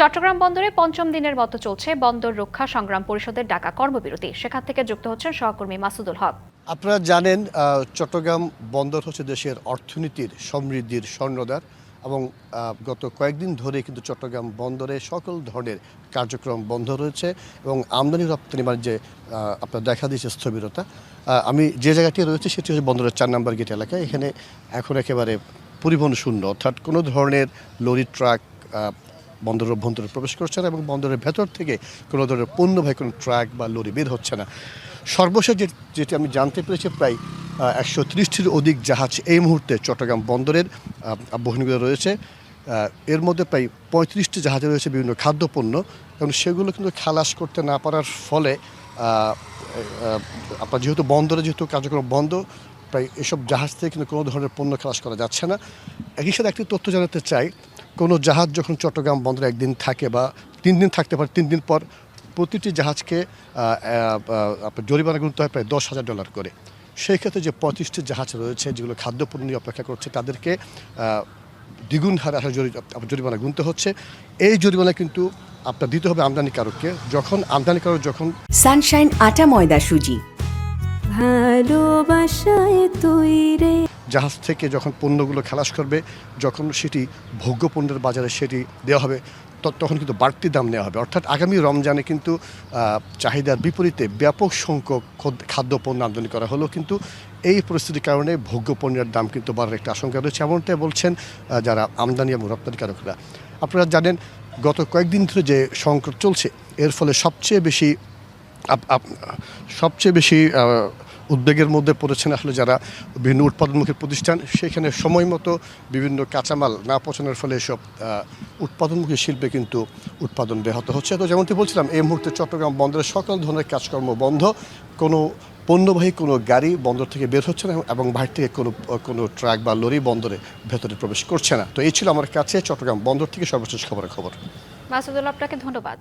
চট্টগ্রাম বন্দরে পঞ্চম দিনের মতো চলছে বন্দর রক্ষা সংগ্রাম পরিষদের ডাকা কর্মবিরতি। সেখান থেকে যুক্ত হচ্ছেন সহকর্মী মাসুদুল হক। আপনারা জানেন চট্টগ্রাম বন্দর হচ্ছে দেশের অর্থনীতির সমৃদ্ধির স্বর্ণদ্বার এবং গত কয়েকদিন ধরে কিন্তু চট্টগ্রাম বন্দরে সকল ধরনের কার্যক্রম বন্ধ রয়েছে এবং আমদানি রপ্তানি বাণিজ্যে আপনার দেখা দিয়েছে স্থবিরতা। আমি যে জায়গাটি রয়েছে সেটি হচ্ছে বন্দরের 4 নম্বর গেট এলাকায়। এখানে এখন একেবারে পরিবহন শূন্য, অর্থাৎ কোনো ধরনের লরি ট্রাক বন্দরের অভ্যন্তরে প্রবেশ করছে না এবং বন্দরের ভেতর থেকে কোনো ধরনের পণ্যবাহী কোনো ট্রাক বা লরি বের হচ্ছে না। সর্বশেষ যেটি আমি জানতে পেরেছি, প্রায় 130টির অধিক জাহাজ এই মুহূর্তে চট্টগ্রাম বন্দরের বহনীগুলো রয়েছে। এর মধ্যে প্রায় 35টি জাহাজে রয়েছে বিভিন্ন খাদ্যপণ্য এবং সেগুলো কিন্তু খালাস করতে না পারার ফলে আপনার যেহেতু কার্যক্রম বন্ধ, প্রায় এসব জাহাজ থেকে কিন্তু কোনো ধরনের পণ্য খালাস করা যাচ্ছে না। একই সাথে একটি তথ্য জানাতে চাই, কোনো জাহাজ যখন চট্টগ্রাম বন্দরে একদিন থাকে বা 3 দিন থাকতে পারে, 3 দিন পর প্রতিটি জাহাজকে জরিমানা গুনতে হয় প্রায় $10,000 করে। সেই ক্ষেত্রে যে 35টি জাহাজ রয়েছে যেগুলো খাদ্যপণ্য নিয়ে অপেক্ষা করছে, তাদেরকে দ্বিগুণ হারে জরিমানা গুনতে হচ্ছে। এই জরিমানা কিন্তু আপনার দিতে হবে আমদানিকারককে। যখন সানশাইন আটা ময়দা সুজি ভালোবাসায় তৈরি জাহাজ থেকে যখন পণ্যগুলো খালাস করবে, যখন সেটি ভোগ্য পণ্যের বাজারে সেটি দেওয়া হবে, তখন কিন্তু বাড়তি দাম নেওয়া হবে। অর্থাৎ আগামী রমজানে কিন্তু চাহিদার বিপরীতে ব্যাপক সংখ্যক খাদ্যপণ্য আমদানি করা হলো, কিন্তু এই পরিস্থিতির কারণে ভোগ্য পণ্যের দাম কিন্তু বাড়ার একটা আশঙ্কা রয়েছে, এমনটাই বলছেন যারা আমদানি এবং রপ্তানিকারকরা। আপনারা জানেন গত কয়েকদিন ধরে যে সংকট চলছে, এর ফলে সবচেয়ে বেশি উদ্বেগের মধ্যে পড়েছেন আসলে যারা বিভিন্ন উৎপাদনমুখী প্রতিষ্ঠান। সেখানে সময় মতো বিভিন্ন কাঁচামাল না পৌঁছানোর ফলে এসব উৎপাদনমুখী শিল্পে কিন্তু উৎপাদন ব্যাহত হচ্ছে। তো যেমনটি বলছিলাম, এই মুহূর্তে চট্টগ্রাম বন্দরের সকল ধরনের কাজকর্ম বন্ধ। কোনো পণ্যবাহী কোনো গাড়ি বন্দর থেকে বের হচ্ছে না এবং বাইরে থেকে কোনো ট্রাক বা লরি বন্দরে ভেতরে প্রবেশ করছে না। তো এই ছিল আমার কাছে চট্টগ্রাম বন্দর থেকে সর্বশেষ খবর। মাসুদুল, আপনাকে ধন্যবাদ।